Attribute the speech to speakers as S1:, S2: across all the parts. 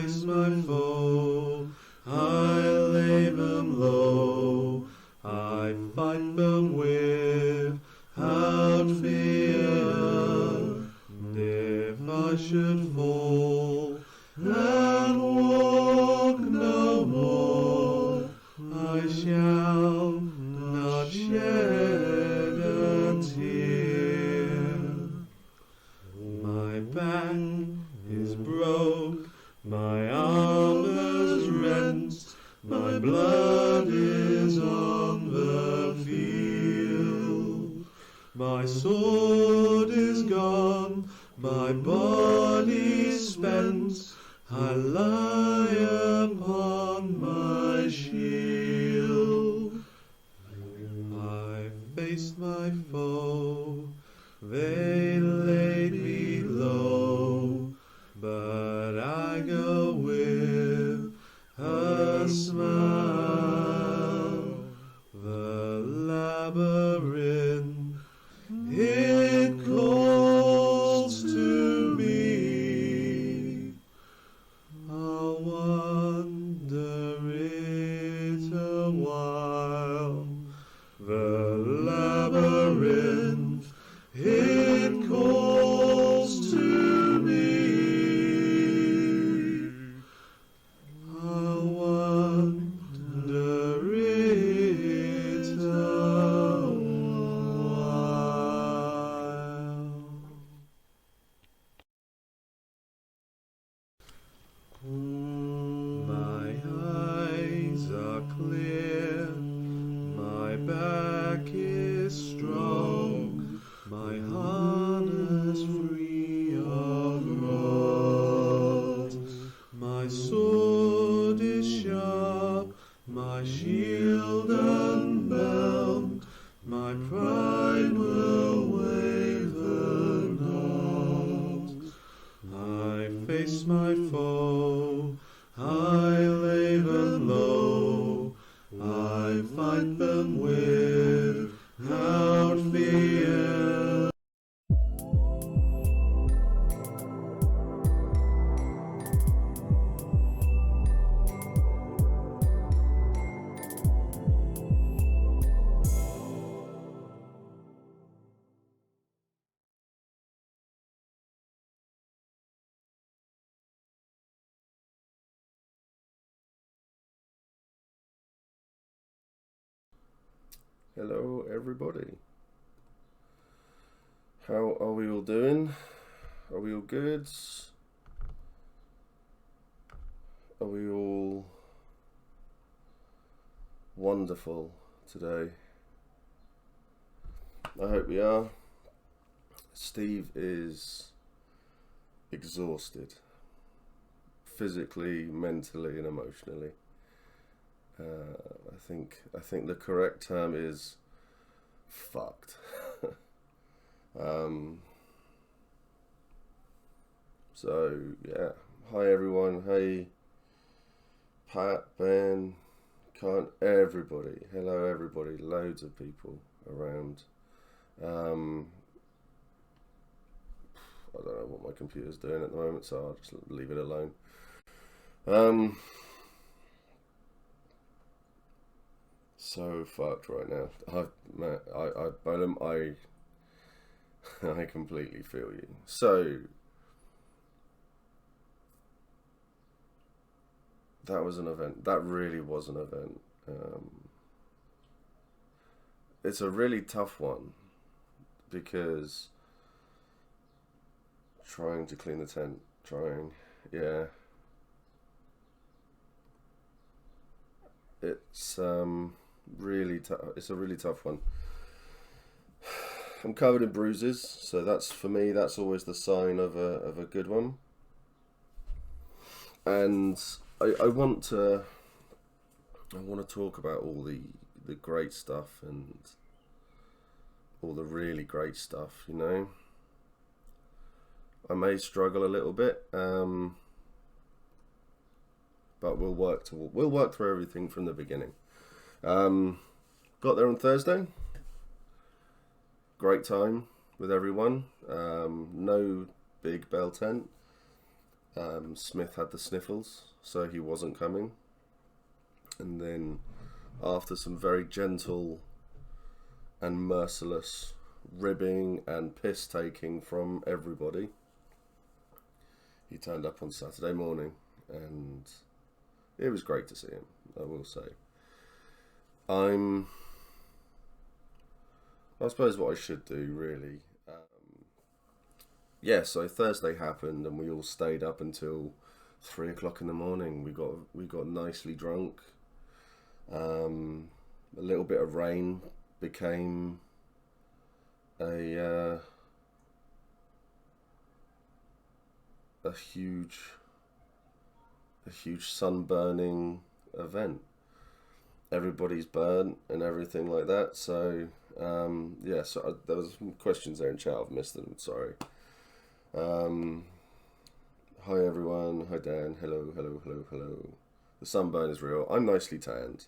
S1: face my foe, I lay them low, I fight them without fear. If I should fall and walk no more, I shall not shed a tear. My back is broke, my armor's rent, my blood is on the field. My sword is gone, my body spent, I lie upon my shield. I faced my foe, they laid me low, but I go with a smile. The labyrinth, it calls to me. I'll wander it a while. The labyrinth, it calls to me. I'll wander it a while. My eyes are clear, my back is strong, my harness free of rot. My sword is sharp, my shield unbound, my pride will waver not. I face my foe, I lay them low, I fight them without fear.
S2: Hello everybody. How are we all doing? Are we all good? Are we all wonderful today? I hope we are. Steve is exhausted, physically, mentally and emotionally. I think the correct term is fucked. So yeah, hi everyone. Hey Pat, Ben, everybody. Hello everybody. Loads of people around. I don't know what my computer's doing at the moment, so I'll just leave it alone. So fucked right now. Bolum, I completely feel you. So that was an event. That really was an event. It's a really tough one because trying to clean the tent, yeah. It's really tough. It's a really tough one. I'm covered in bruises, so that's, for me, that's always the sign of a good one. And I want to talk about all the great stuff and all the really great stuff, you know. I may struggle a little bit, but we'll work through everything from the beginning. Got there on Thursday. Great time with everyone. No big bell tent. Smith had the sniffles, so he wasn't coming. And then, after some very gentle and merciless ribbing and piss taking from everybody, he turned up on Saturday morning, and it was great to see him, I will say. I suppose what I should do, really. So Thursday happened, and we all stayed up until 3 o'clock in the morning. We got nicely drunk. A little bit of rain became a huge sunburning event. Everybody's burnt and everything like that. So there was some questions there in chat. I've missed them. Sorry. Hi everyone. Hi Dan. Hello. The sunburn is real. I'm nicely tanned.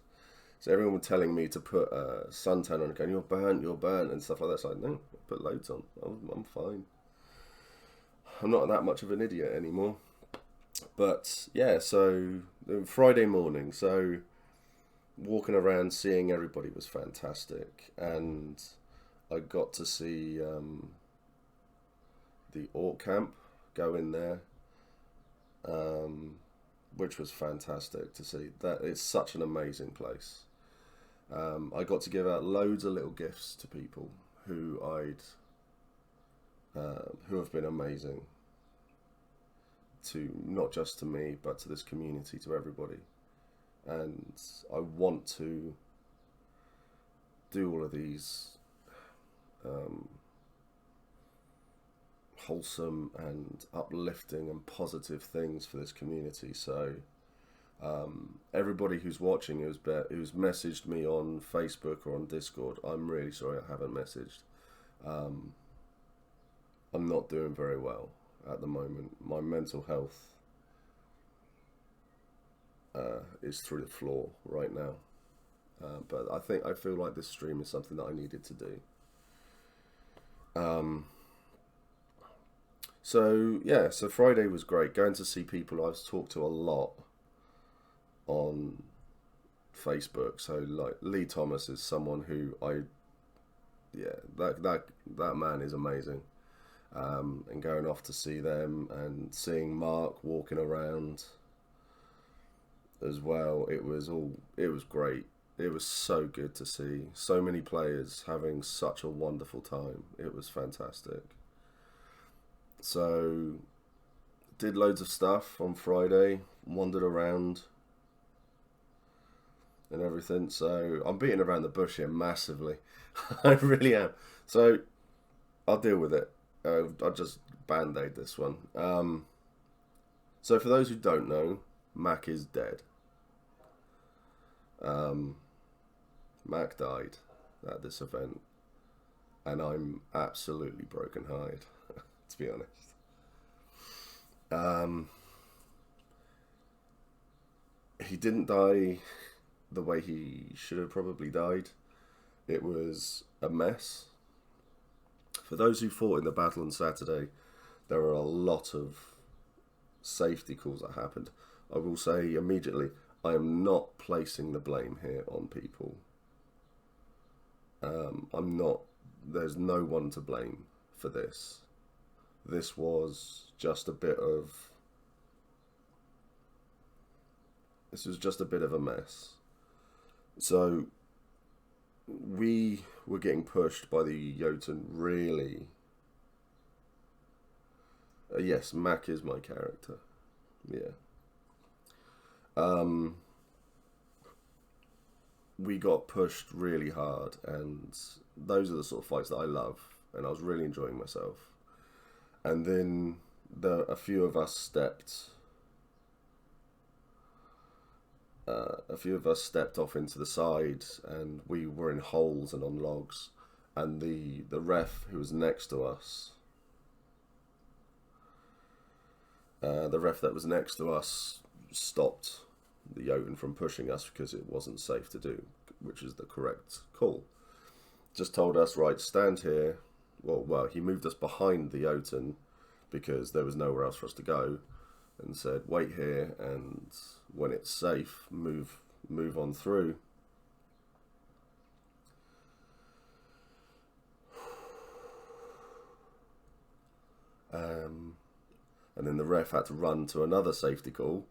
S2: So everyone was telling me to put suntan on, going, you're burnt, and stuff like that. So I no, put loads on. I'm fine. I'm not that much of an idiot anymore. But yeah, so Friday morning, so walking around seeing everybody was fantastic, and I got to see the Orc camp go in there, which was fantastic to see. That it's such an amazing place. I got to give out loads of little gifts to people who have been amazing, to not just to me but to this community, to everybody. And I want to do all of these wholesome and uplifting and positive things for this community. So everybody who's watching, who's messaged me on Facebook or on Discord, I'm really sorry I haven't messaged. I'm not doing very well at the moment. My mental health is through the floor right now. But I feel like this stream is something that I needed to do. So Friday was great. Going to see people I've talked to a lot on Facebook. So like Lee Thomas is someone who that man is amazing. And going off to see them and seeing Mark walking around as well, it was great. It was so good to see so many players having such a wonderful time. It was fantastic. So did loads of stuff on Friday, wandered around and everything. So I'm beating around the bush here massively. I really am. So I'll deal with it. I'll just band-aid this one. So for those who don't know, Mac is dead. Mac died at this event, and I'm absolutely broken-hearted, to be honest. He didn't die the way he should have probably died. It was a mess. For those who fought in the battle on Saturday, there were a lot of safety calls that happened. I will say immediately, I am not placing the blame here on people. I'm not. There's no one to blame for this. This was just a bit of. This was just a bit of a mess. So we were getting pushed by the Jotun really. Yes, Mac is my character. Yeah. We got pushed really hard, and those are the sort of fights that I love, and I was really enjoying myself. And then a few of us stepped off into the side, and we were in holes and on logs, and the ref who was next to us, stopped the Jotun from pushing us because it wasn't safe to do, which is the correct call. Just told us, right, stand here. Well, he moved us behind the Jotun because there was nowhere else for us to go, and said, wait here, and when it's safe, move on through. And then the ref had to run to another safety call.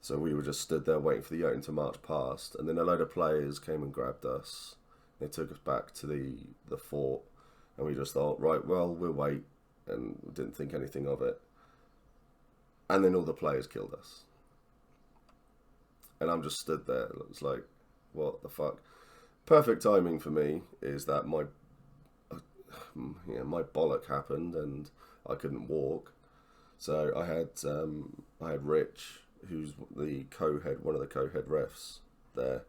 S2: So we were just stood there waiting for the young to march past. And then a load of players came and grabbed us. They took us back to the fort. And we just thought, right, well, we'll wait. And didn't think anything of it. And then all the players killed us. And I'm just stood there. It's like, what the fuck? Perfect timing for me is that my bollock happened and I couldn't walk. So I had Rich, who's the co-head, one of the co-head refs there,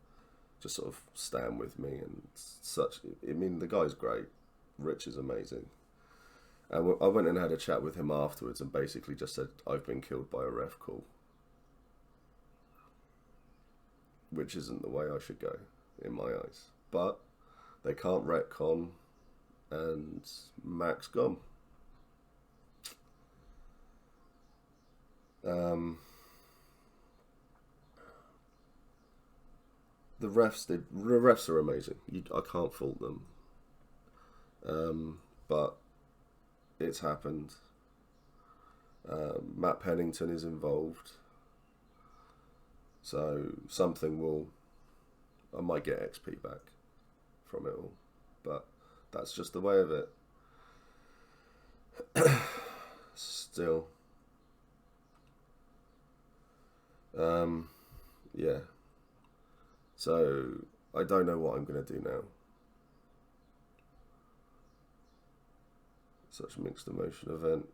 S2: just sort of stand with me and such. I mean, the guy's great. Rich is amazing. And I went and had a chat with him afterwards and basically just said, I've been killed by a ref call. Which isn't the way I should go, in my eyes. But they can't retcon, and Mac's gone. The refs are amazing. I can't fault them. But it's happened. Matt Pennington is involved. So I might get XP back from it all. But that's just the way of it. Still. Yeah. So I don't know what I'm going to do now. Such a mixed emotion event.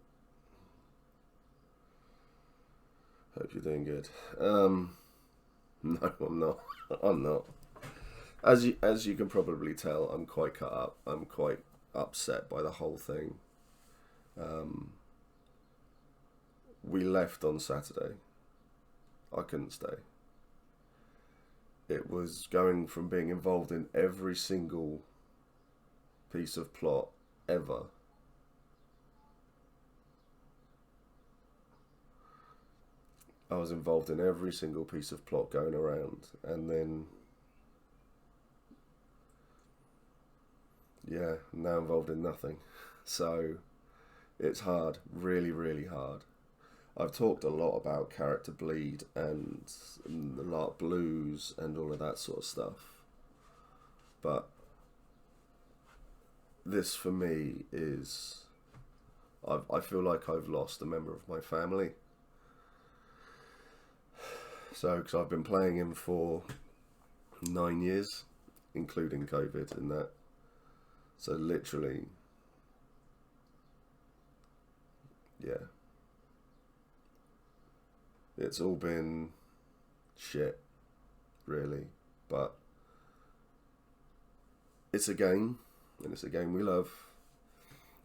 S2: Hope you're doing good. No, I'm not. I'm not. As you can probably tell, I'm quite cut up. I'm quite upset by the whole thing. We left on Saturday. I couldn't stay. It was going from being involved in every single piece of plot ever. I was involved in every single piece of plot going around, and then now involved in nothing. So it's hard, really, really hard. I've talked a lot about character bleed and the LARP blues and all of that sort of stuff. But this for me is, I feel like I've lost a member of my family. So, because I've been playing him for 9 years, including COVID and that. So literally, yeah. It's all been shit, really. But it's a game, and it's a game we love.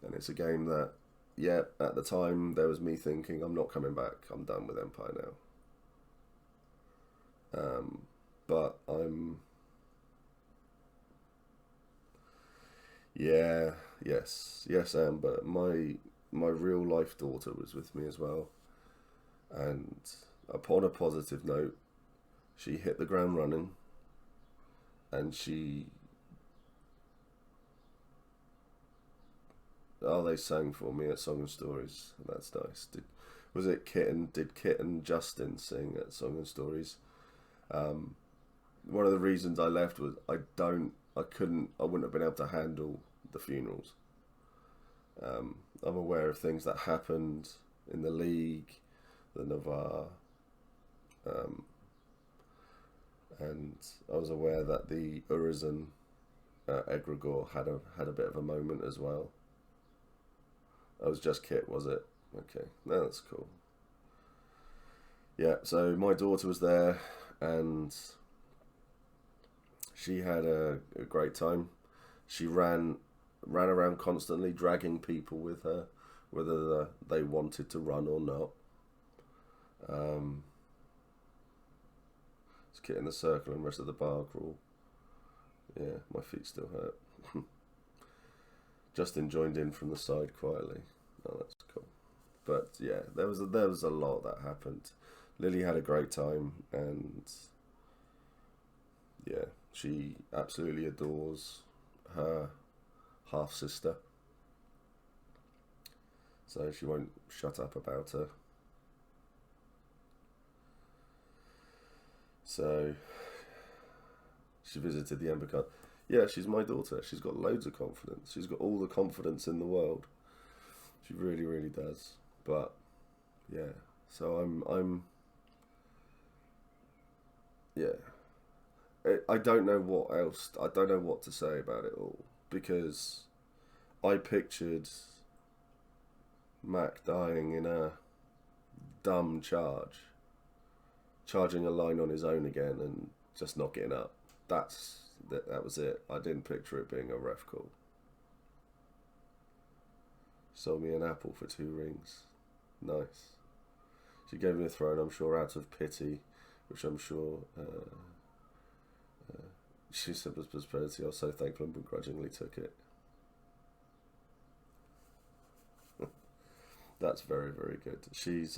S2: And it's a game that, yeah, at the time, there was me thinking, I'm not coming back. I'm done with Empire now. But I'm... Yes, Amber. My real life daughter was with me as well. And upon a positive note, she hit the ground running, and they sang for me at Song and Stories. That's nice. Did Kit and Justin sing at Song and Stories? One of the reasons I left was I wouldn't have been able to handle the funerals. I'm aware of things that happened in the league, the Navarre, and I was aware that the Urizen egregore had a bit of a moment as well. That was just Kit, was it? Okay, no, that's cool. Yeah, so my daughter was there, and she had a great time. She ran around constantly, dragging people with her, whether they wanted to run or not. It's Kit in the circle and the rest of the bar crawl. Yeah, my feet still hurt. Justin joined in from the side quietly. Oh, that's cool. But yeah, there was a lot that happened. Lily had a great time, and yeah, she absolutely adores her half sister, so she won't shut up about her. So she visited the Ember. Yeah, she's my daughter. She's got loads of confidence. She's got all the confidence in the world. She really, really does. But yeah, so I'm yeah. I don't know what else. I don't know what to say about it all, because I pictured Mac dying in a dumb charging a line on his own again and just not getting up. That was it. I didn't picture it being a ref call. Sold me an apple for 2 rings. Nice. She gave me a throne, I'm sure, out of pity, which I'm sure she said was prosperity. I was so thankful and begrudgingly took it. That's very, very good.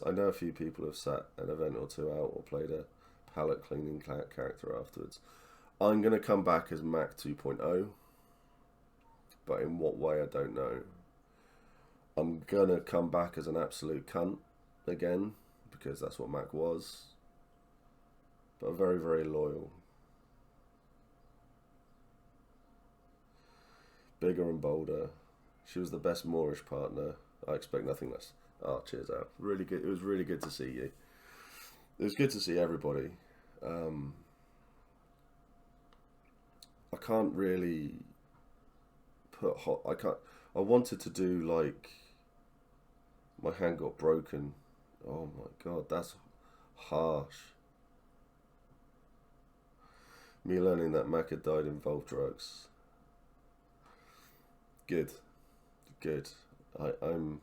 S2: I know a few people have sat an event or two out or played a palette cleaning character afterwards. I'm going to come back as Mac 2.0, but in what way I don't know. I'm going to come back as an absolute cunt again, because that's what Mac was, but very, very loyal. Bigger and bolder. She was the best Moorish partner. I expect nothing less. Oh, cheers out. Really good. It was really good to see you. It was good to see everybody. I can't really put I wanted to do like my hand got broken. Oh my god, that's harsh. Me learning that Mac had died involved drugs. Good. I'm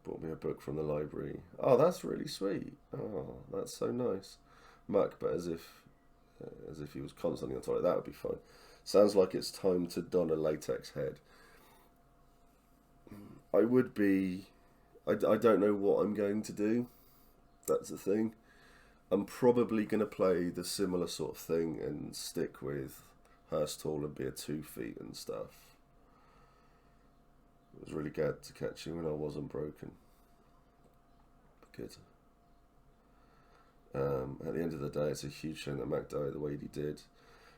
S2: bought me a book from the library. Oh, that's really sweet. Oh, that's so nice. Mac, but as if he was constantly on toilet. That would be fine. Sounds like it's time to don a latex head. I would be. I don't know what I'm going to do. That's the thing. I'm probably going to play the similar sort of thing and stick with Hearst Hall and be a 2 feet and stuff. It was really glad to catch you when I wasn't broken. Good. At the end of the day, it's a huge shame that Mac died the way he did.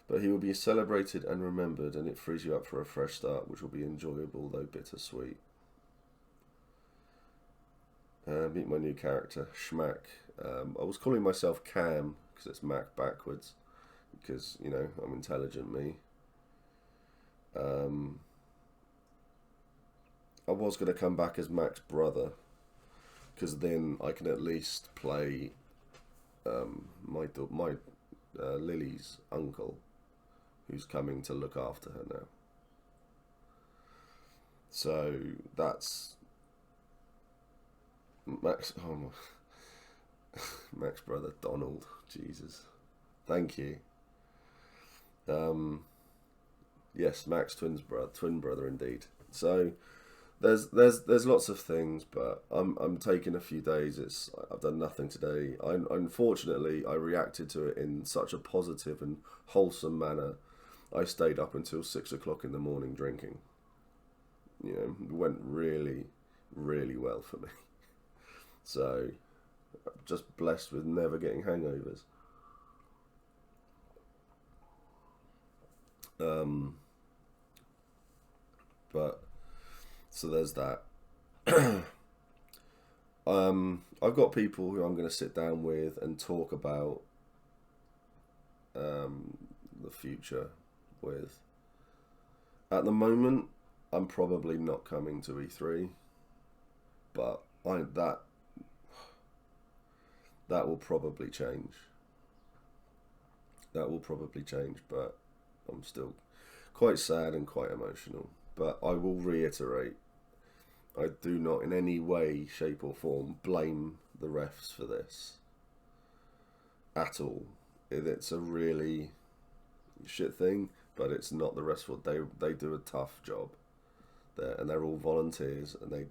S2: But he will be celebrated and remembered, and it frees you up for a fresh start, which will be enjoyable, though bittersweet. Meet my new character, Schmack. I was calling myself Cam, because it's Mac backwards. Because, you know, I'm intelligent, me. I was going to come back as Mac's brother, because then I can at least play my Lily's uncle, who's coming to look after her now. So that's Max. Oh my, Mac's brother Donald. Jesus, thank you. Yes, Mac's twin brother indeed. So there's lots of things, but I'm taking a few days. I've done nothing today. Unfortunately I reacted to it in such a positive and wholesome manner. I stayed up until 6 o'clock in the morning drinking. You know, it went really, really well for me. So I'm just blessed with never getting hangovers. But so there's that. I've got people who I'm going to sit down with and talk about the future with. At the moment, I'm probably not coming to E3, but that will probably change. That will probably change, but I'm still quite sad and quite emotional. But I will reiterate, I do not in any way, shape or form blame the refs for this. At all. It's a really shit thing, but it's not the refs' fault. They do a tough job. They're all volunteers, and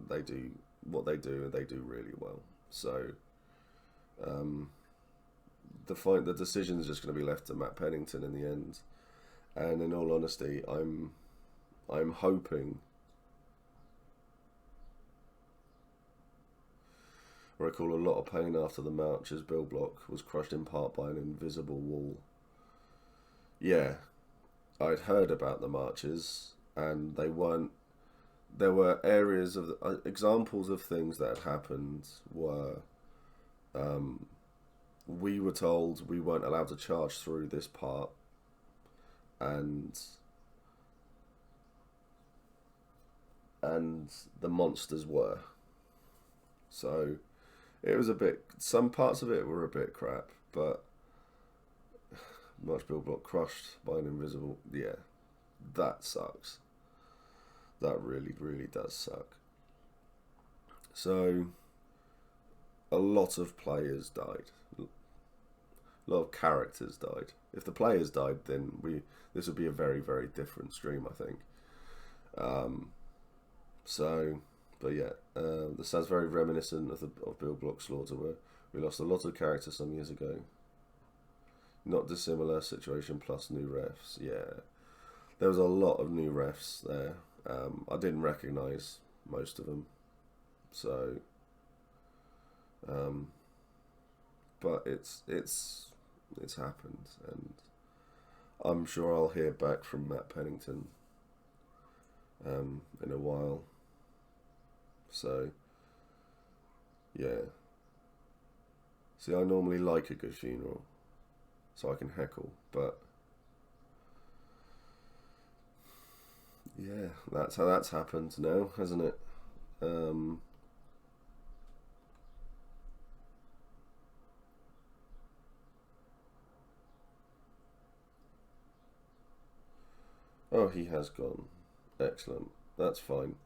S2: they do what they do, and they do really well. So the decision is just going to be left to Matt Pennington in the end. And in all honesty, I'm hoping. I recall a lot of pain after the match as Bill Block was crushed in part by an invisible wall. Yeah, I'd heard about the marches, and they weren't. There were areas of examples of things that had happened were. We were told we weren't allowed to charge through this part, and the monsters were. So it was a bit. Some parts of it were a bit crap, but March Bill Block crushed by an invisible. Yeah, that sucks. That really, really does suck. So a lot of players died. A lot of characters died. If the players died, then this would be a very, very different stream, I think. But yeah, this sounds very reminiscent of Bill Block's slaughter, where we lost a lot of characters some years ago. Not dissimilar situation plus new refs. Yeah, there was a lot of new refs there. I didn't recognise most of them, so. But it's happened, and I'm sure I'll hear back from Matt Pennington in a while. So yeah. See, I normally like a good funeral, so I can heckle, but yeah, that's how that's happened now, hasn't it? Oh, he has gone. Excellent. That's fine.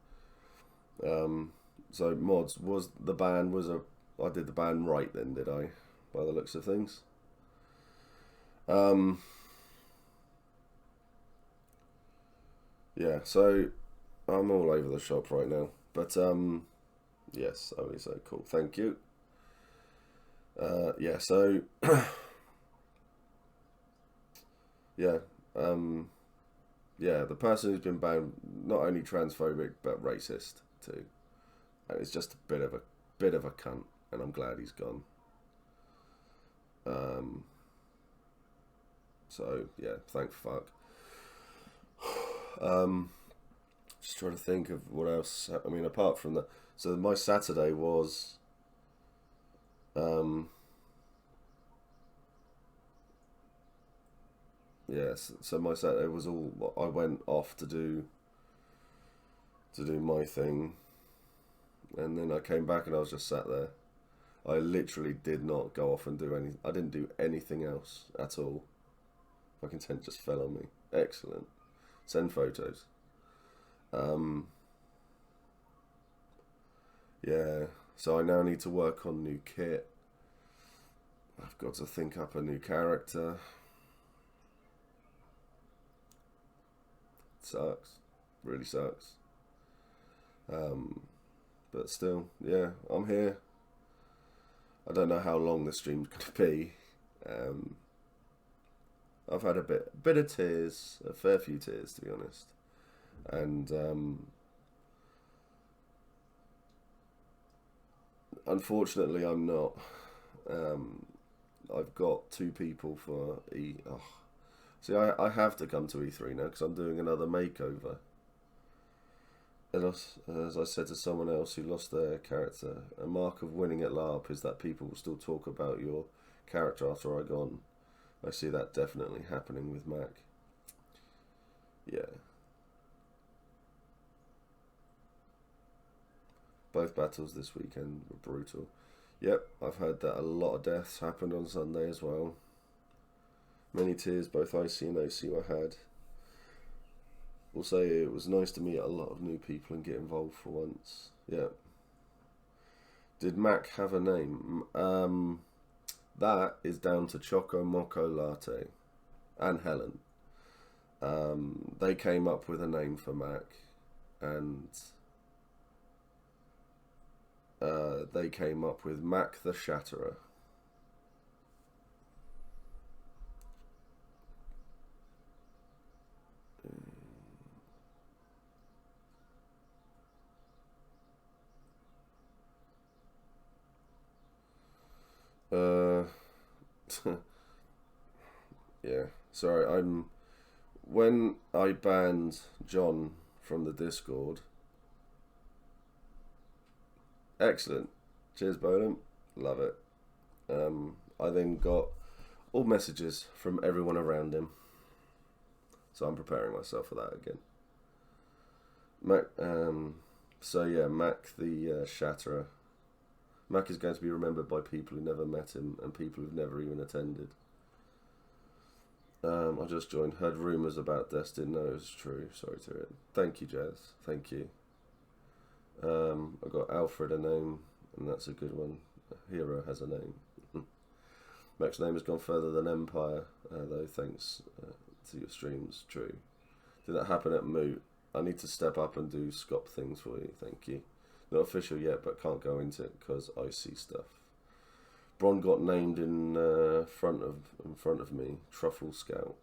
S2: So mods, I did the ban right then, did I? By the looks of things. Yeah, so I'm all over the shop right now. But yes, only so cool. Thank you. Yeah, so yeah, yeah, the person who's been banned, not only transphobic but racist too, and it's just a bit of a cunt, and I'm glad he's gone. So yeah, thank fuck. Just trying to think of what else. I mean, apart from that, so my Saturday was yes, so my Saturday was all. I went off to do my thing, and then I came back and I was just sat there. I literally did not go off and do any. I didn't do anything else at all. Fucking tent just fell on me. Excellent. Send photos. Yeah. So I now need to work on new kit. I've got to think up a new character. Sucks. Really sucks. But still, yeah, I'm here. I don't know how long the stream's going to be. I've had a bit of tears, a fair few tears to be honest, and unfortunately I'm not. I've got 2 people for E. Oh. See, I have to come to E3 now because I'm doing another makeover. And as I said to someone else who lost their character, a mark of winning at LARP is that people will still talk about your character after I'm gone. I see that definitely happening with Mac. Yeah. Both battles this weekend were brutal. Yep, I've heard that a lot of deaths happened on Sunday as well. Many tears, both IC and OC were had. We'll say it was nice to meet a lot of new people and get involved for once. Yeah. Did Mac have a name? That is down to Choco Moco Latte and Helen. They came up with a name for Mac, and they came up with Mac the Shatterer. Yeah, sorry, when I banned John from the Discord. Excellent. Cheers, Bolan. Love it. I then got all messages from everyone around him. So I'm preparing myself for that again. Mac, so yeah, Mac the Shatterer. Mac is going to be remembered by people who never met him and people who've never even attended. I just joined. Heard rumours about Destin. No, it's true. Sorry to hear it. Thank you, Jazz. Thank you. I got Alfred a name, and that's a good one. Hero has a name. Mac's name has gone further than Empire, though, thanks to your streams. True. Did that happen at Moot? I need to step up and do Scop things for you. Thank you. Not official yet, but can't go into it because I see stuff. Bron got named in front of me. Truffle Scout.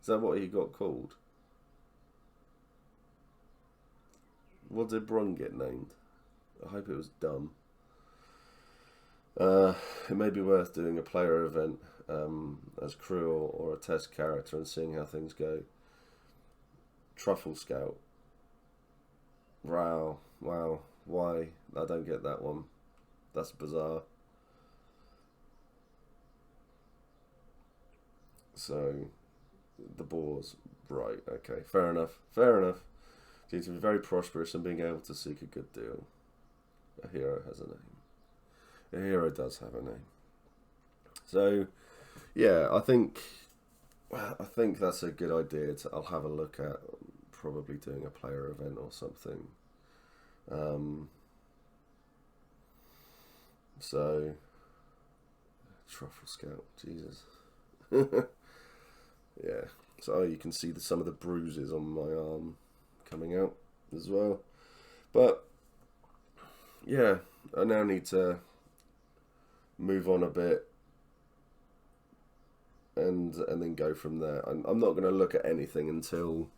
S2: Is that what he got called? What did Bron get named? I hope it was dumb. It may be worth doing a player event as crew or a test character and seeing how things go. Truffle Scout. Wow. Why? I don't get that one. That's bizarre. So, the boars. Right, okay. Fair enough. Seems to be very prosperous and being able to seek a good deal. A hero has a name. A hero does have a name. So, yeah, I think that's a good idea. I'll have a look at probably doing a player event or something. So, Truffle Scout, Jesus. Yeah, so you can see some of the bruises on my arm coming out as well. But yeah, I now need to move on a bit and then go from there. I'm not going to look at anything until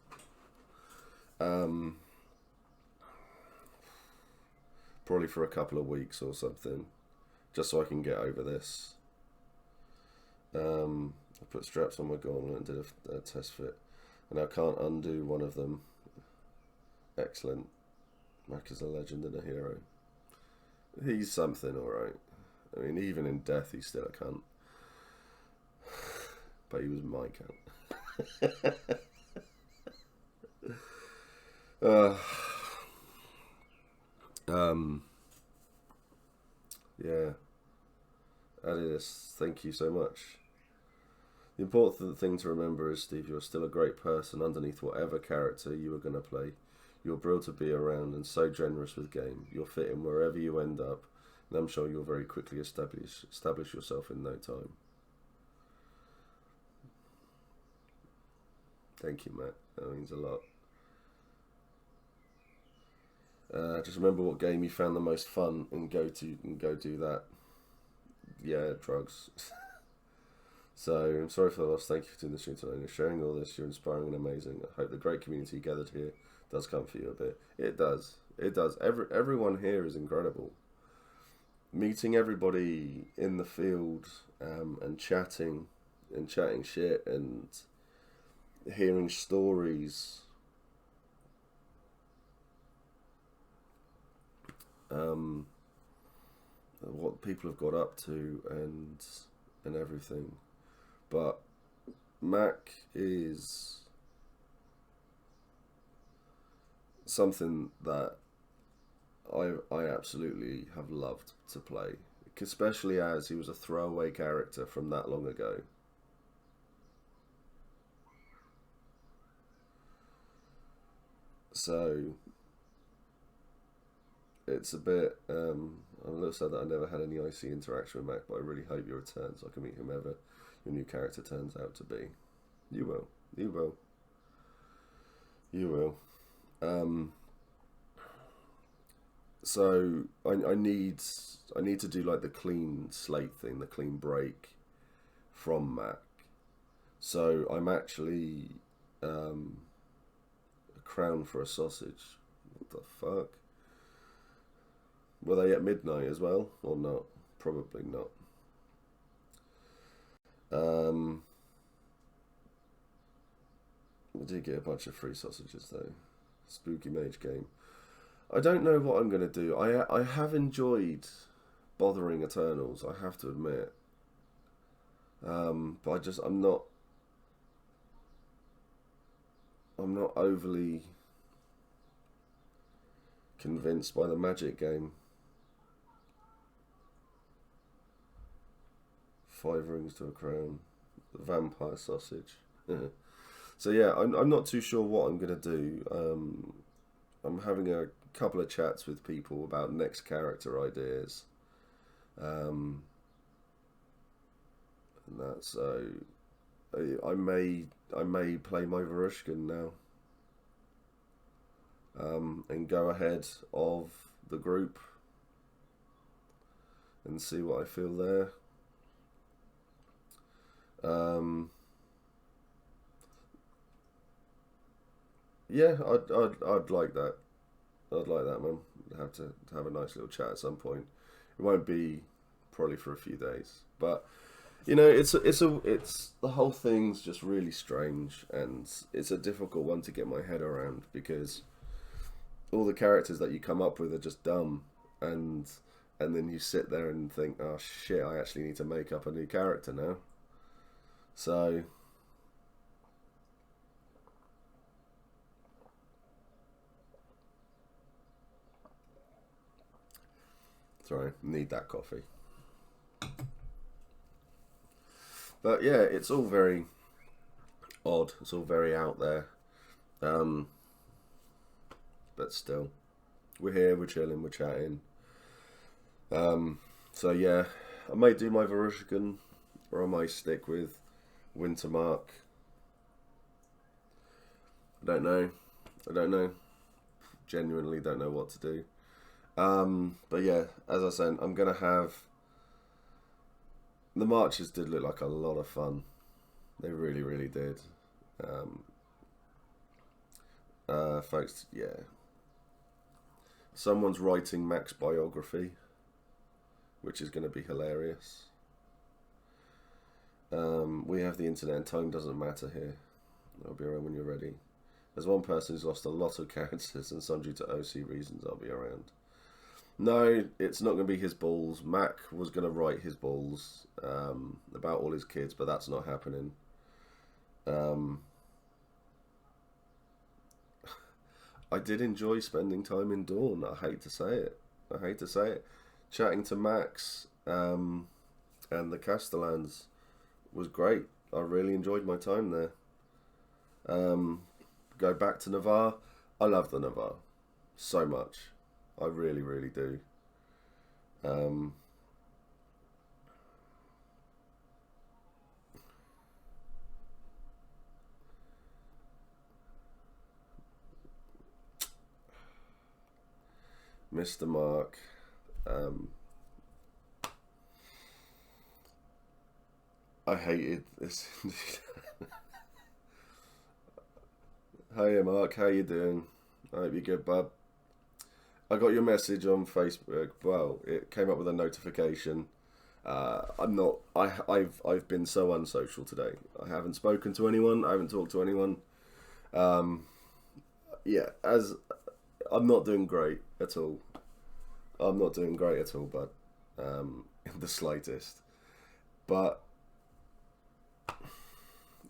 S2: probably for a couple of weeks or something, just so I can get over this. I put straps on my gauntlet and did a test fit, and I can't undo one of them. Excellent. Mac is a legend and a hero. He's something, alright. I mean, even in death, he's still a cunt. But he was my cunt. Yeah. Adidas, thank you so much. The important thing to remember is, Steve, you're still a great person underneath whatever character you are going to play. You're brilliant to be around and so generous with game. You'll fit in wherever you end up, and I'm sure you'll very quickly establish yourself in no time. Thank you, Matt. That means a lot. Just remember what game you found the most fun and go do that. Yeah, drugs. So, I'm sorry for the loss. Thank you for doing the stream tonight and sharing all this. You're inspiring and amazing. I hope the great community gathered here does come for you a bit. It does. Everyone here is incredible. Meeting everybody in the field and chatting shit and hearing stories. What people have got up to and everything. But Mac is something that I absolutely have loved to play, especially as he was a throwaway character from that long ago. So it's a bit I'm a little sad that I never had any IC interaction with Mac, but I really hope you return so I can meet whomever your new character turns out to be. You will. So I need to do like the clean slate thing, the clean break from Mac. So I'm actually a crown for a sausage. What the fuck? Were they at midnight as well or not? Probably not. I did get a bunch of free sausages though. Spooky Mage game. I don't know what I'm gonna do. I have enjoyed bothering Eternals, I have to admit. But I'm not overly convinced by the Magic game. 5 rings to a crown. The vampire sausage. So yeah, I'm not too sure what I'm gonna do. I'm having a couple of chats with people about next character ideas. And that's so I may play my Varushkan now. And go ahead of the group and see what I feel there. Yeah, I'd like that. I'd like that, man. Have to have a nice little chat at some point. It won't be probably for a few days, but you know, it's the whole thing's just really strange, and it's a difficult one to get my head around because all the characters that you come up with are just dumb, and then you sit there and think, oh shit, I actually need to make up a new character now. So sorry, need that coffee. But yeah, it's all very odd. It's all very out there. But still, we're here, we're chilling, we're chatting. So yeah, I may do my Varushkan, or I might stick with Wintermark. I don't know. Genuinely don't know what to do. But yeah, as I said, I'm gonna have. The marches did look like a lot of fun. They really, really did. Folks, yeah. Someone's writing Mac's biography, which is going to be hilarious. We have the internet and time doesn't matter here. I'll be around when you're ready. There's one person who's lost a lot of characters and some due to OC reasons. I'll be around. No, it's not going to be his balls. Mac was going to write his balls about all his kids, but that's not happening. I did enjoy spending time in Dawn. I hate to say it. Chatting to Max and the Castellans was great. I really enjoyed my time there. Go back to Navarre. I love the Navarre so much. I really, really do. Mr. Mark. I hated this. Hey Mark, how you doing? I hope you're good, bud. I got your message on Facebook. Well, it came up with a notification. I've been so unsocial today. I haven't spoken to anyone. I haven't talked to anyone. Yeah, as I'm not doing great at all. I'm not doing great at all, bud. In the slightest. But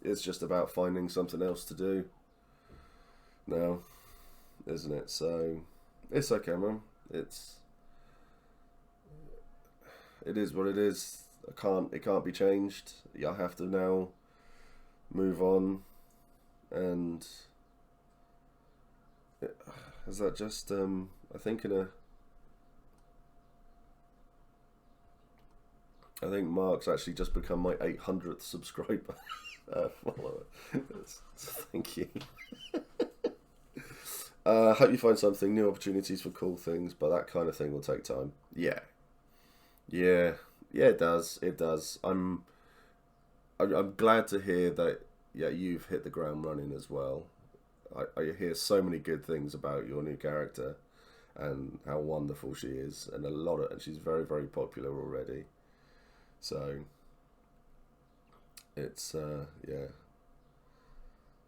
S2: it's just about finding something else to do now, isn't it? So it's okay, man. It is what it is. It can't be changed. I have to now move on. And is that just I think Mark's actually just become my 800th subscriber. Follower. Thank you. Hope you find something, new opportunities for cool things, but that kind of thing will take time. Yeah, yeah, yeah. It does. It does. I'm glad to hear that. Yeah, you've hit the ground running as well. I hear so many good things about your new character and how wonderful she is, and and she's very, very popular already. So it's yeah,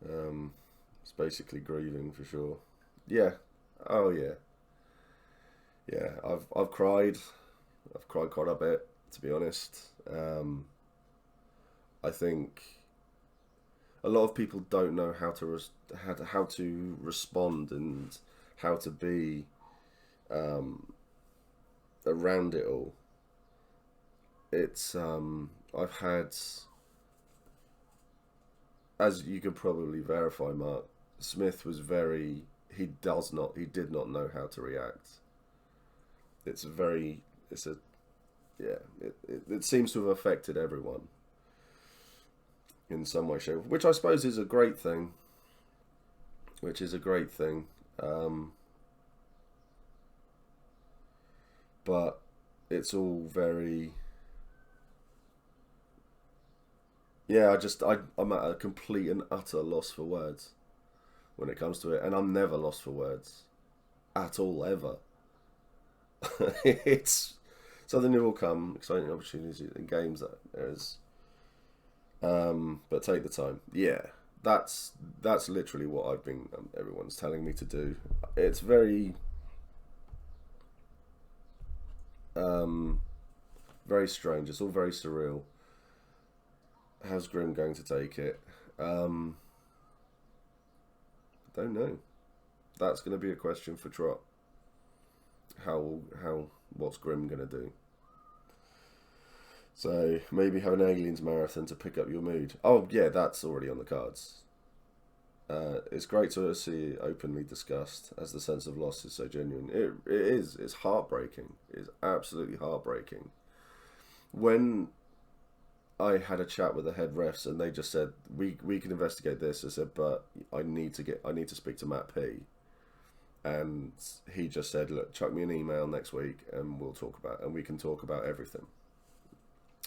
S2: it's basically grieving for sure. Yeah. Oh yeah. Yeah. I've cried. I've cried quite a bit, to be honest. I think a lot of people don't know how to respond and how to be um, around it all. It's I've had, as you can probably verify, Mark. Smith was very. He did not know how to react. It's a very. It's a yeah. It seems to have affected everyone in some way, shape, which I suppose is a great thing. Which is a great thing. Um, but it's all very. Yeah, I'm at a complete and utter loss for words when it comes to it, and I'm never lost for words at all ever. It's something new will come, exciting opportunities and games that there is. But take the time. Yeah, that's literally what I've been. Everyone's telling me to do. It's very um, very strange. It's all very surreal. How's Grim going to take it? Um, don't know. That's going to be a question for Trot. How what's Grim going to do? So maybe have an aliens marathon to pick up your mood. Oh yeah, that's already on the cards. It's great to see it openly discussed as the sense of loss is so genuine. It is. It's heartbreaking. It's absolutely heartbreaking. When I had a chat with the head refs and they just said we can investigate this. I said, but I need to speak to Matt P. And he just said, look, chuck me an email next week and we can talk about everything.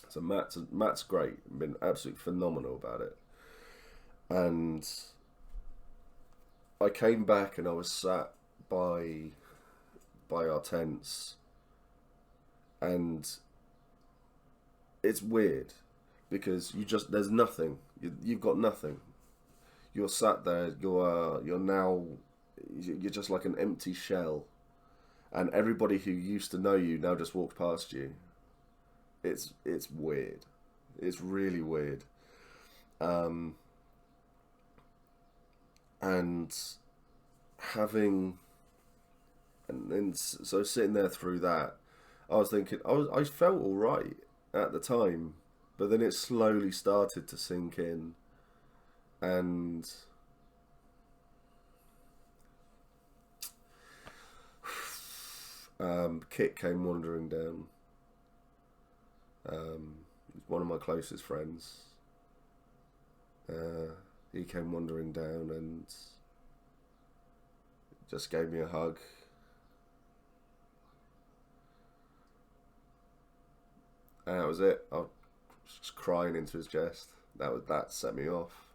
S2: So Matt's great, been absolutely phenomenal about it. And I came back and I was sat by our tents, and it's weird because there's nothing. You've got nothing. You're sat there. You're just like an empty shell, and everybody who used to know you now just walked past you. It's weird. It's really weird. Um, and having and then so sitting there through that, I was thinking I felt all right at the time, but then it slowly started to sink in, and Kit came wandering down. One of my closest friends. He came wandering down and just gave me a hug. And that was it. I was just crying into his chest. That set me off.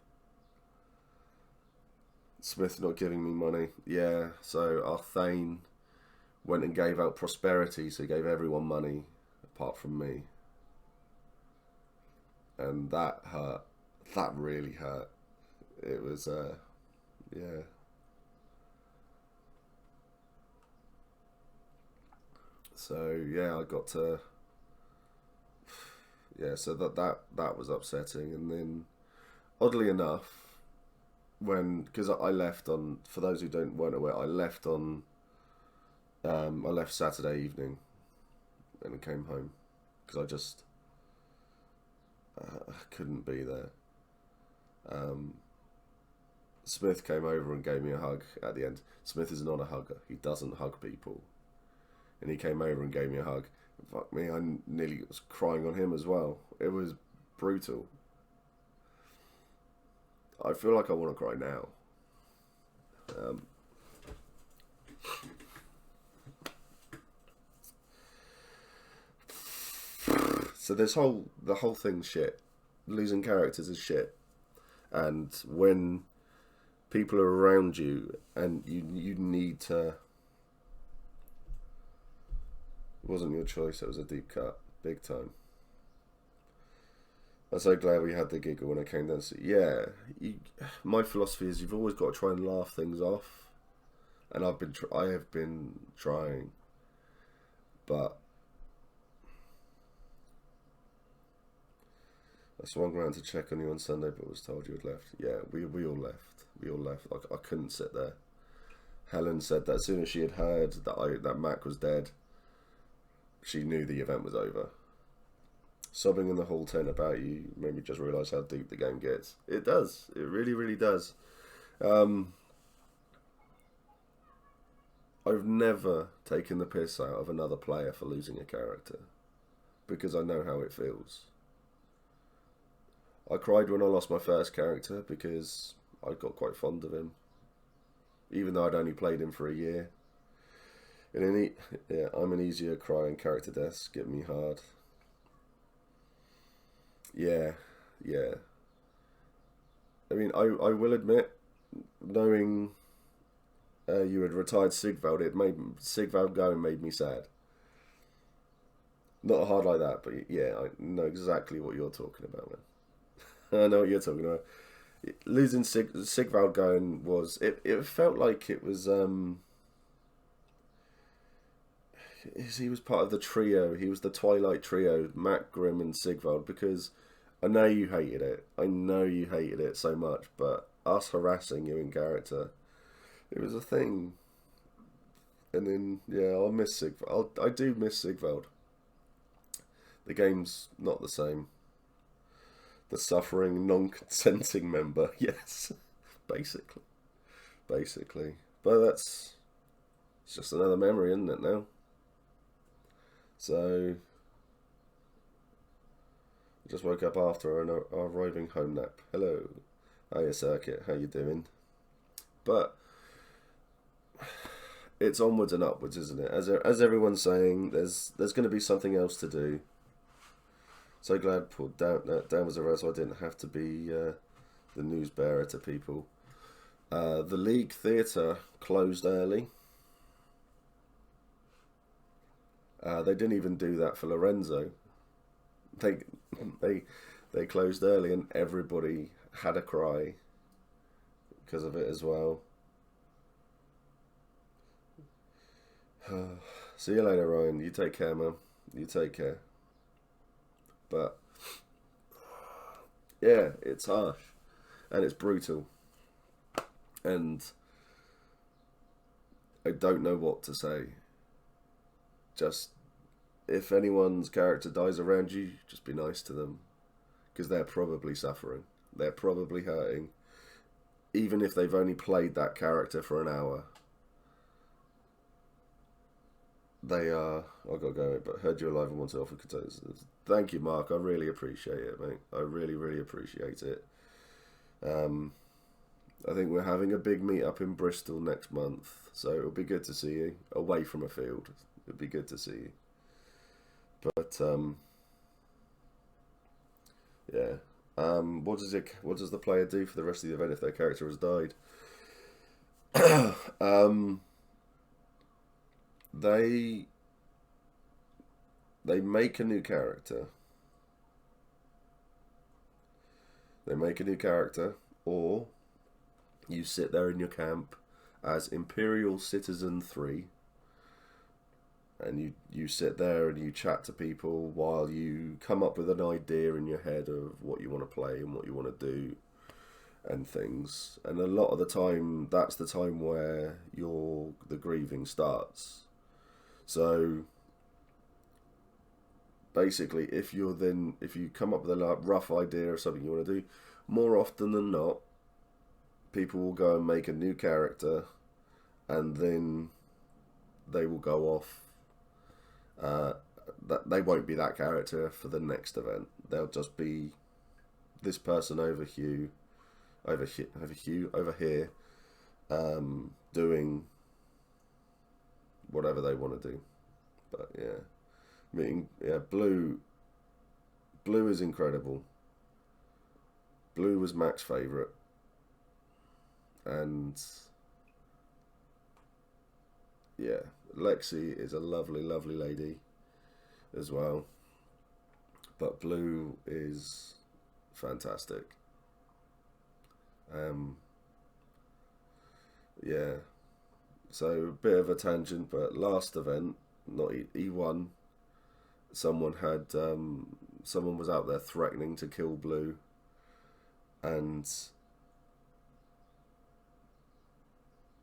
S2: Smith not giving me money. Yeah, so our Thane went and gave out prosperity, so he gave everyone money apart from me. And that hurt. That really hurt. It was, yeah. So yeah, I got to, yeah. So that was upsetting, and then oddly enough, because I left on, for those who weren't aware, I left Saturday evening, and I came home because I just I couldn't be there. Um, Smith came over and gave me a hug at the end. Smith is not a hugger. He doesn't hug people. And he came over and gave me a hug. Fuck me, I nearly was crying on him as well. It was brutal. I feel like I want to cry now. Um, So the whole thing's shit. Losing characters is shit. And when people are around you and you need to... It wasn't your choice, it was a deep cut. Big time. I'm so glad we had the giggle when it came down to... Yeah, my philosophy is you've always got to try and laugh things off. And I have been trying. But... I swung around to check on you on Sunday, but was told you had left. Yeah, we all left. We all left. I couldn't sit there. Helen said that as soon as she had heard that Mac was dead, she knew the event was over. Sobbing in the hall tent about you made me just realise how deep the game gets. It does. It really, really does. I've never taken the piss out of another player for losing a character, because I know how it feels. I cried when I lost my first character because I got quite fond of him, even though I'd only played him for a year. I'm an easier cry, and character deaths get me hard. Yeah. I mean, I will admit, knowing you had retired Sigvald, Sigvald going made me sad. Not hard like that, but yeah, I know exactly what you're talking about, man. I know what you're talking about. Losing Sigvald going was... It felt like it was... he was part of the trio. He was the Twilight trio, Mac, Grimm and Sigvald, because I know you hated it. I know you hated it so much, but us harassing you in character, it was a thing. And then, yeah, I'll miss Sigvald. I do miss Sigvald. The game's not the same. The suffering, non-consenting member, yes, basically. But it's just another memory, isn't it, now? So, I just woke up after our arriving home nap. Hello. Hiya, Circuit. How you doing? But it's onwards and upwards, isn't it? As everyone's saying, there's going to be something else to do. So glad Dan was around, so I didn't have to be the news bearer to people. The League Theatre closed early. They didn't even do that for Lorenzo. They closed early, and everybody had a cry because of it as well. See you later, Ryan. You take care, man. You take care. But yeah, it's harsh and it's brutal, and I don't know what to say. Just, if anyone's character dies around you, just be nice to them, because they're probably suffering. They're probably hurting, even if they've only played that character for an hour. They are... I've got to go, but heard you alive and want to offer containers. Thank you, Mark. I really appreciate it, mate. I really, really appreciate it. I think we're having a big meet up in Bristol next month, so it'll be good to see you away from a field. It'll be good to see you. But yeah. What does the player do for the rest of the event if their character has died? They make a new character. Or you sit there in your camp as Imperial Citizen 3, and you sit there and you chat to people while you come up with an idea in your head of what you want to play and what you want to do and things. And a lot of the time, that's the time where the grieving starts. So basically, if you come up with a rough idea of something you want to do, more often than not, people will go and make a new character, and then they will go off. That they won't be that character for the next event. They'll just be this person over here, doing whatever they want to do. But yeah, Blue is incredible. Blue was Mac's favourite, and yeah, Lexi is a lovely, lovely lady as well. But Blue is fantastic. Yeah. So a bit of a tangent, but last event, not E1, someone was out there threatening to kill Blue, and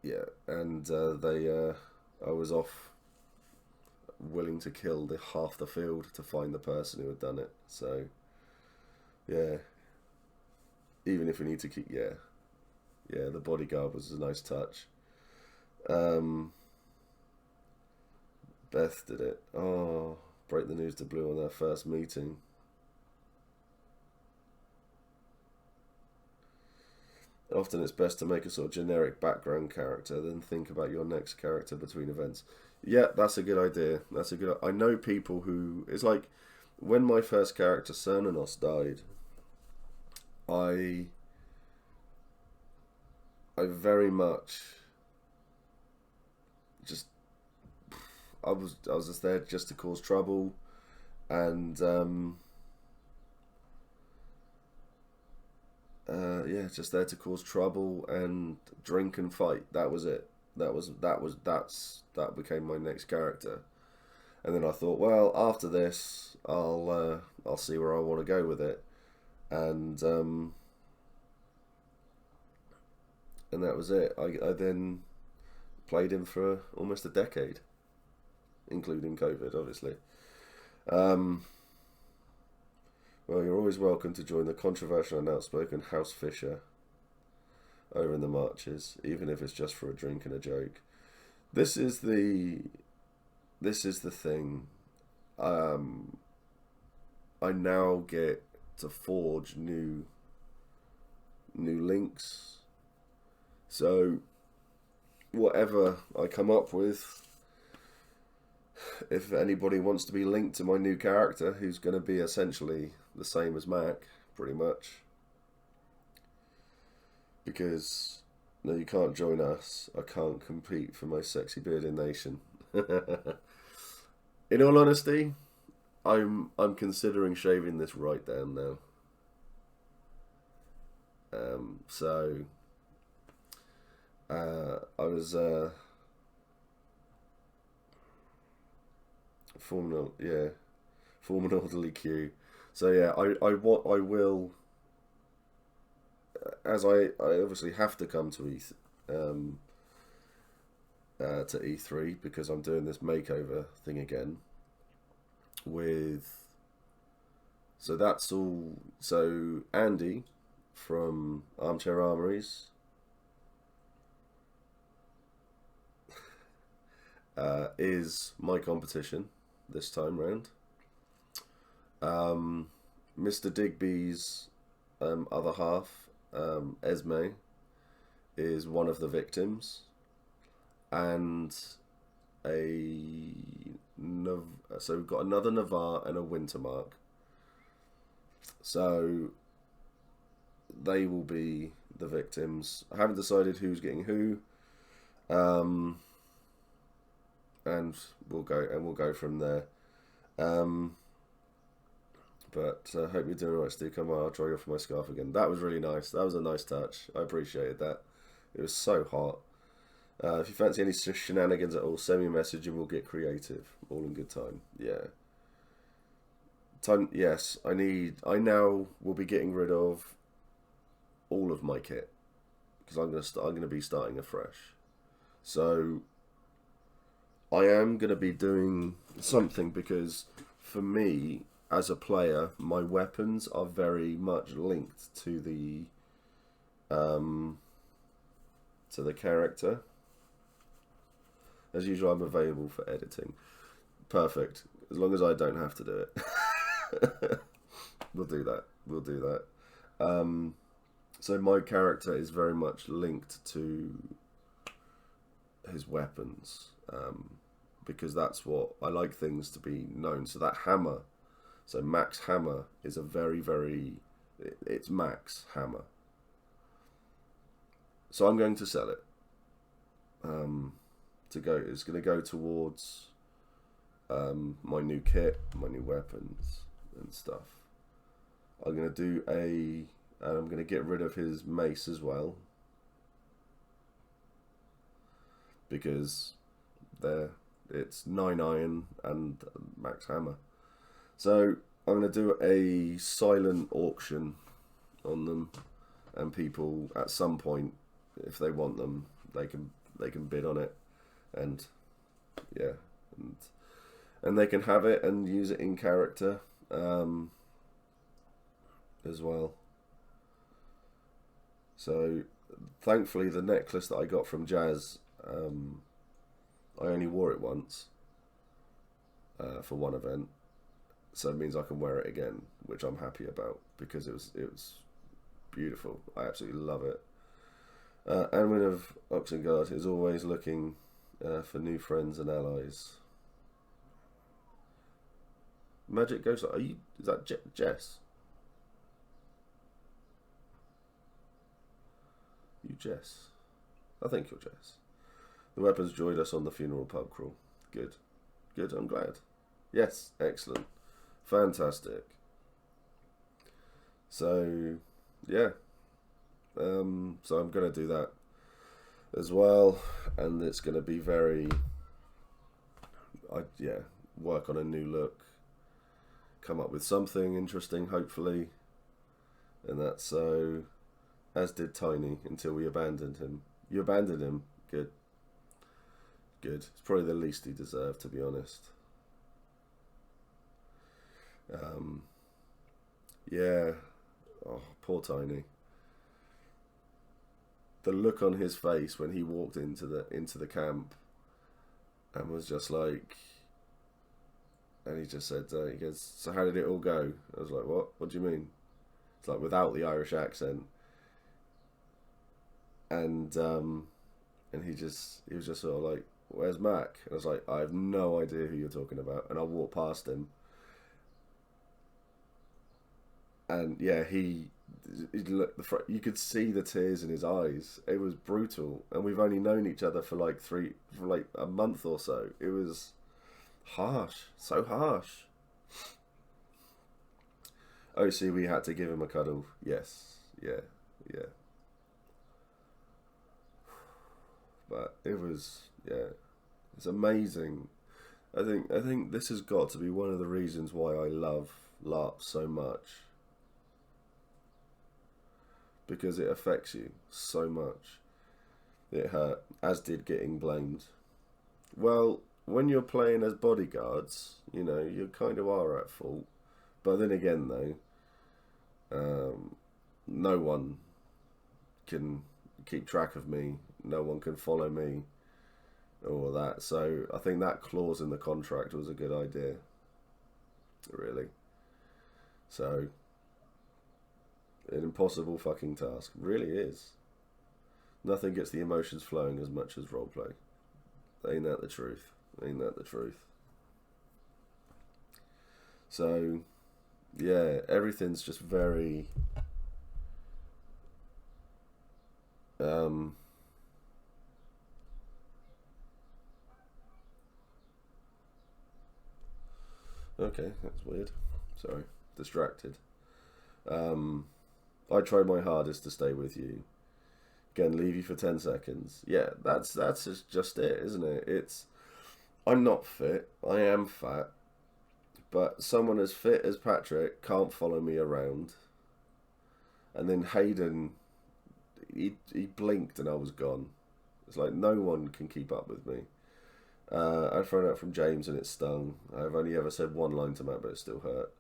S2: yeah, and I was off willing to kill half the field to find the person who had done it. So yeah, even if we need to keep, yeah, the bodyguard was a nice touch. Beth did it. Oh, break the news to Blue on their first meeting. Often it's best to make a sort of generic background character, then think about your next character between events. Yeah, that's a good idea. I know people who... It's like, when my first character, Cernanos, died, I very much just... I was just there just to cause trouble, and yeah, just there to cause trouble and drink and fight. That was it. That became my next character. And then I thought, well, after this, I'll see where I want to go with it, and that was it. I then played him for almost a decade, including COVID, obviously. Well, you're always welcome to join the controversial and outspoken House Fisher over in the marches, even if it's just for a drink and a joke. This is the thing. I now get to forge new links. So whatever I come up with, if anybody wants to be linked to my new character, who's going to be essentially the same as Mac, pretty much, because no, you can't join us. I can't compete for my sexy bearded nation. In all honesty, I'm considering shaving this right down now. So I was forming an orderly queue. So yeah, I will, as I obviously have to come to E3 because I'm doing this makeover thing again. So that's all. So Andy from Armchair Armories is my competition this time round. Mr. Digby's other half, Esme, is one of the victims, and so we've got another Navarre and a Wintermark. So they will be the victims. I haven't decided who's getting who, and we'll go from there. But I hope you're doing alright, Steve. Come on, I'll dry you off my scarf again. That was really nice. That was a nice touch. I appreciated that. It was so hot. If you fancy any shenanigans at all, send me a message and we'll get creative. All in good time. Yeah. Yes, I now will be getting rid of all of my kit because I'm gonna be starting afresh. So I am gonna be doing something because for me, as a player, my weapons are very much linked to the character. As usual, I'm available for editing. Perfect. As long as I don't have to do it. We'll do that. So my character is very much linked to his weapons. because that's what I like things to be known. So that hammer, so Max Hammer is a very, very, it's Max Hammer. So I'm going to sell it. It's going to go towards my new kit, my new weapons and stuff. I'm going to do and I'm going to get rid of his mace as well, because it's 9 iron and Max Hammer. So I'm going to do a silent auction on them, and people at some point, if they want them, they can bid on it, and yeah, and they can have it and use it in character as well. So thankfully the necklace that I got from Jazz, I only wore it once for one event, so it means I can wear it again, which I'm happy about, because it was beautiful. I absolutely love it. Anwin of Oxengard is always looking for new friends and allies. Magic Ghost, is that Jess? You Jess? I think you're Jess. The weapons joined us on the funeral pub crawl. Good. I'm glad. Yes, excellent, fantastic. So yeah, so I'm gonna do that as well, and it's gonna be work on a new look, come up with something interesting, hopefully, and that's so. As did Tiny, until we abandoned him. You abandoned him. Good. It's probably the least he deserved, to be honest. Yeah. Oh, poor Tiny. The look on his face when he walked into the camp, and was just like, and he just said, he goes, "So how did it all go?" I was like, "What? What do you mean?" It's like without the Irish accent. And he was just sort of like, "Where's Mac?" And I was like, "I have no idea who you're talking about." And I walked past him, and yeah, he looked you could see the tears in his eyes. It was brutal, and we've only known each other for like a month or so. It was harsh, so harsh. Oh, see, we had to give him a cuddle. Yes, yeah. But it was, it's amazing. I think this has got to be one of the reasons why I love LARP so much, because it affects you so much. It hurt, as did getting blamed. Well, when you're playing as bodyguards, you kind of are at fault. But then again, though, no one can keep track of me. No one can follow me, all of that. So I think that clause in the contract was a good idea, really. So, an impossible fucking task. Really is. Nothing gets the emotions flowing as much as roleplay. Ain't that the truth? So, yeah, everything's just very... Okay, that's weird. Sorry, distracted. I try my hardest to stay with you. Again, leave you for 10 seconds. Yeah, that's just it, isn't it? I'm not fit. I am fat. But someone as fit as Patrick can't follow me around. And then Hayden, he blinked and I was gone. It's like no one can keep up with me. I found out from James and it stung. I've only ever said one line to Matt, but it still hurt.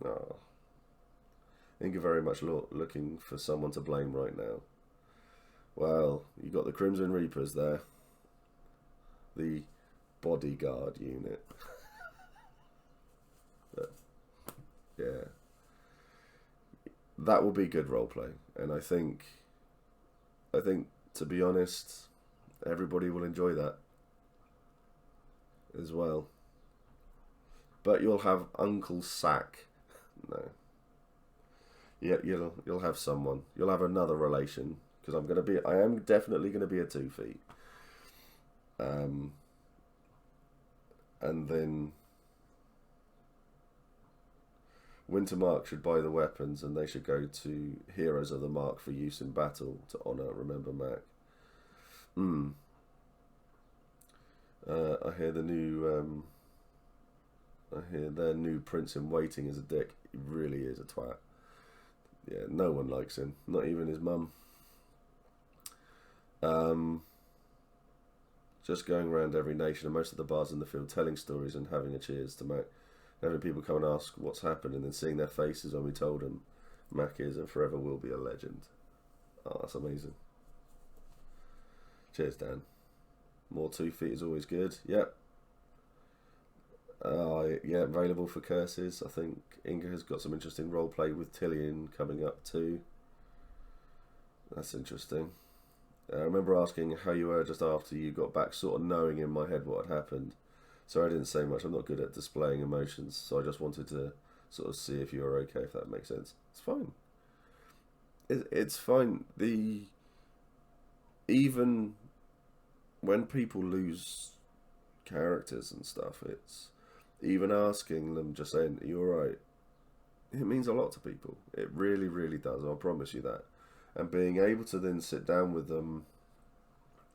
S2: Oh. Thank you very much looking for someone to blame right now. Well, you got the Crimson Reapers there. The bodyguard unit. But, yeah. That will be good roleplay. And I think, to be honest, everybody will enjoy that. as well. But you'll have Uncle Sack. No. Yeah, you'll have someone. You'll have another relation, because I am definitely gonna be a 2 feet. And then Winter Mark should buy the weapons, and they should go to Heroes of the Mark for use in battle to honour Remember Mac. I hear their new Prince in Waiting is a dick. He really is a twat. Yeah, no one likes him, not even his mum. Just going around every nation and most of the bars in the field telling stories and having a cheers to Mac. Having people come and ask what's happened and then seeing their faces when we told them Mac is and forever will be a legend. Oh, that's amazing. Cheers, Dan. More 2 feet is always good. Yep. Yeah, available for curses. I think Inga has got some interesting roleplay with Tillian coming up too. That's interesting. I remember asking how you were just after you got back, sort of knowing in my head what had happened. So I didn't say much. I'm not good at displaying emotions, so I just wanted to sort of see if you were okay, if that makes sense. It's fine. It's fine. Even when people lose characters and stuff, it's even asking them, just saying, "Are you alright?" It means a lot to people. It really, really does. I promise you that. And being able to then sit down with them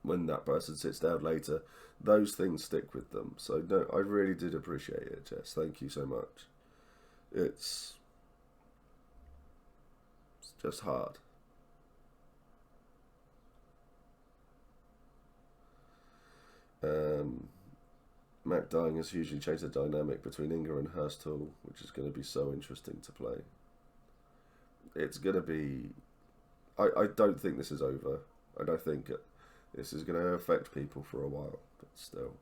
S2: when that person sits down later, those things stick with them. So no, I really did appreciate it, Jess. Thank you so much. It's just hard. Mac dying has hugely changed the dynamic between Inga and Hurstal, which is going to be so interesting to play. It's going to be... I don't think this is over. I don't think this is going to affect people for a while, but still.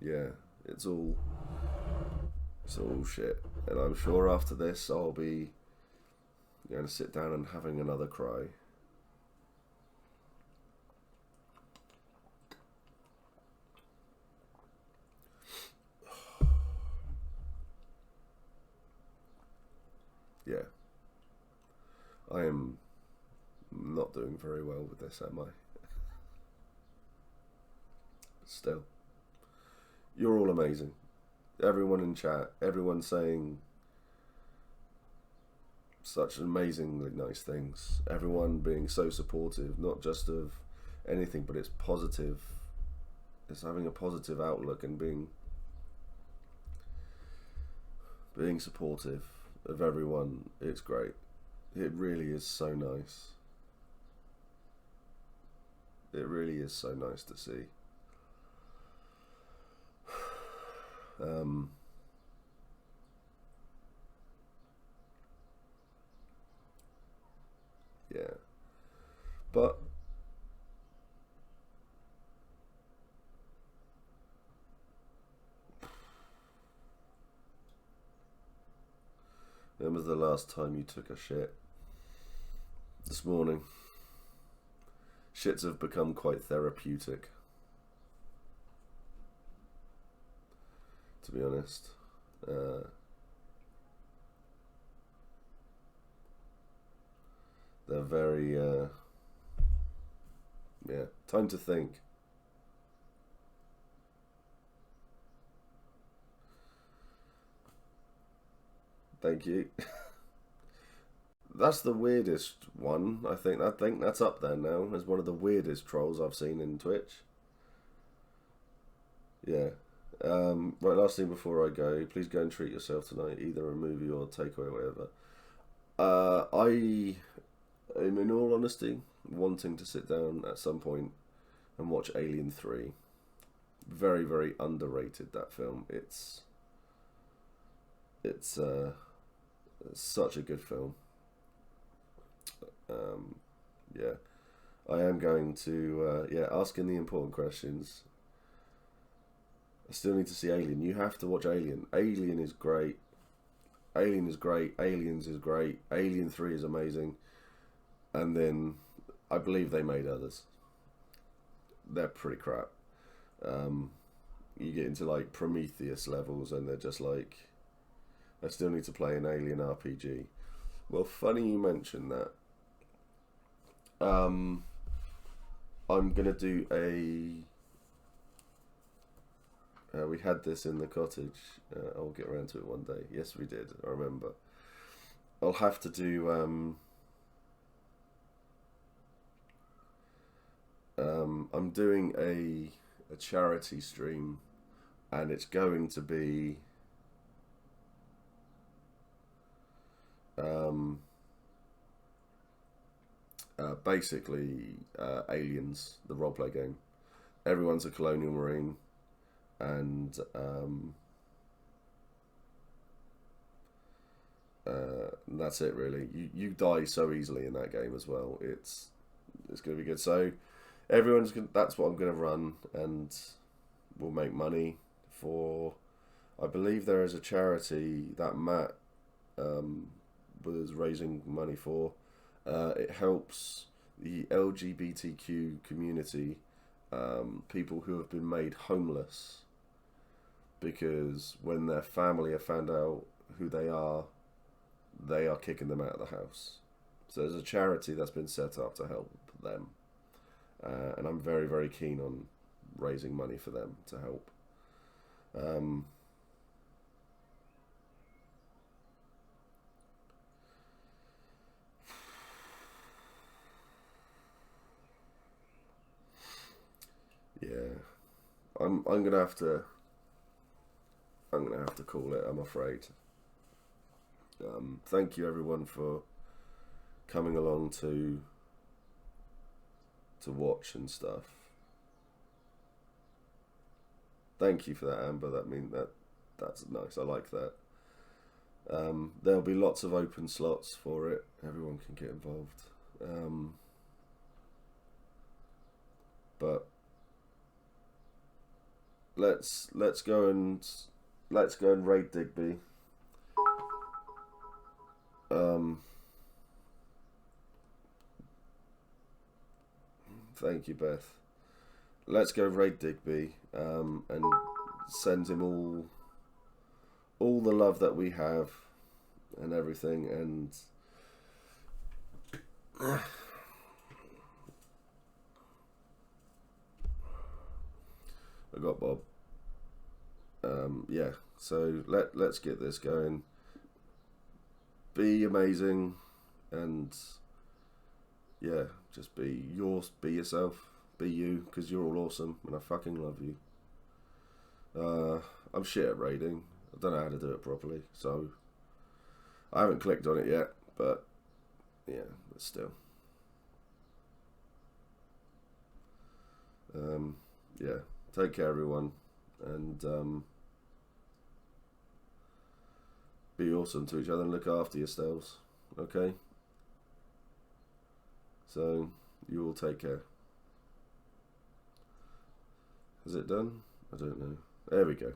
S2: Yeah, it's all shit. And I'm sure after this I'll be going to sit down and having another cry. Yeah. I am not doing very well with this, am I? Still. You're all amazing. Everyone in chat, everyone saying such amazingly nice things. Everyone being so supportive, not just of anything, but it's positive. It's having a positive outlook and being supportive of everyone. It's great. It really is so nice. It really is so nice to see. Yeah. But when was the last time you took a shit? This morning. Shits have become quite therapeutic, to be honest. They're very, yeah, time to think. Thank you. That's the weirdest one, I think. I think that's up there now as one of the weirdest trolls I've seen in Twitch. Yeah. Right, last thing before I go, please go and treat yourself tonight, either a movie or takeaway or whatever. I am, in all honesty, wanting to sit down at some point and watch Alien 3. Very, very underrated, that film. It's such a good film. Yeah, I am going to asking the important questions. I still need to see Alien. You have to watch Alien. Alien is great. Alien is great. Aliens is great. Alien 3 is amazing. And then I believe they made others. they're pretty crap. You get into like Prometheus levels and they're just like, I still need to play an Alien RPG. Well, funny you mention that. I'm gonna do we had this in the cottage. I'll get around to it one day. Yes, we did. I remember. I'll have to do I'm doing a charity stream, and it's going to be basically Aliens, the roleplay game. Everyone's a colonial marine, and that's it really. You die so easily in that game as well. It's going to be good. So that's what I'm going to run, and we'll make money for. I believe there is a charity that Matt was raising money for. It helps the LGBTQ community, people who have been made homeless because when their family have found out who they are kicking them out of the house. So there's a charity that's been set up to help them, and I'm very, very keen on raising money for them to help. Yeah, I'm gonna have to call it, I'm afraid. Thank you everyone for coming along to watch and stuff. Thank you for that, Amber. That's nice. I like that. There'll be lots of open slots for it. Everyone can get involved. But let's go and raid Digby. Thank you, Beth. Let's go raid Digby and send him all the love that we have and everything. And I got Bob. Yeah. So let's get this going. Be amazing, and yeah, just be yourself, be you, because you're all awesome, and I fucking love you. I'm shit at raiding. I don't know how to do it properly, so I haven't clicked on it yet, but yeah, but still. Yeah, take care everyone, and be awesome to each other and look after yourselves, okay? So, you all take care. Is it done? I don't know. There we go.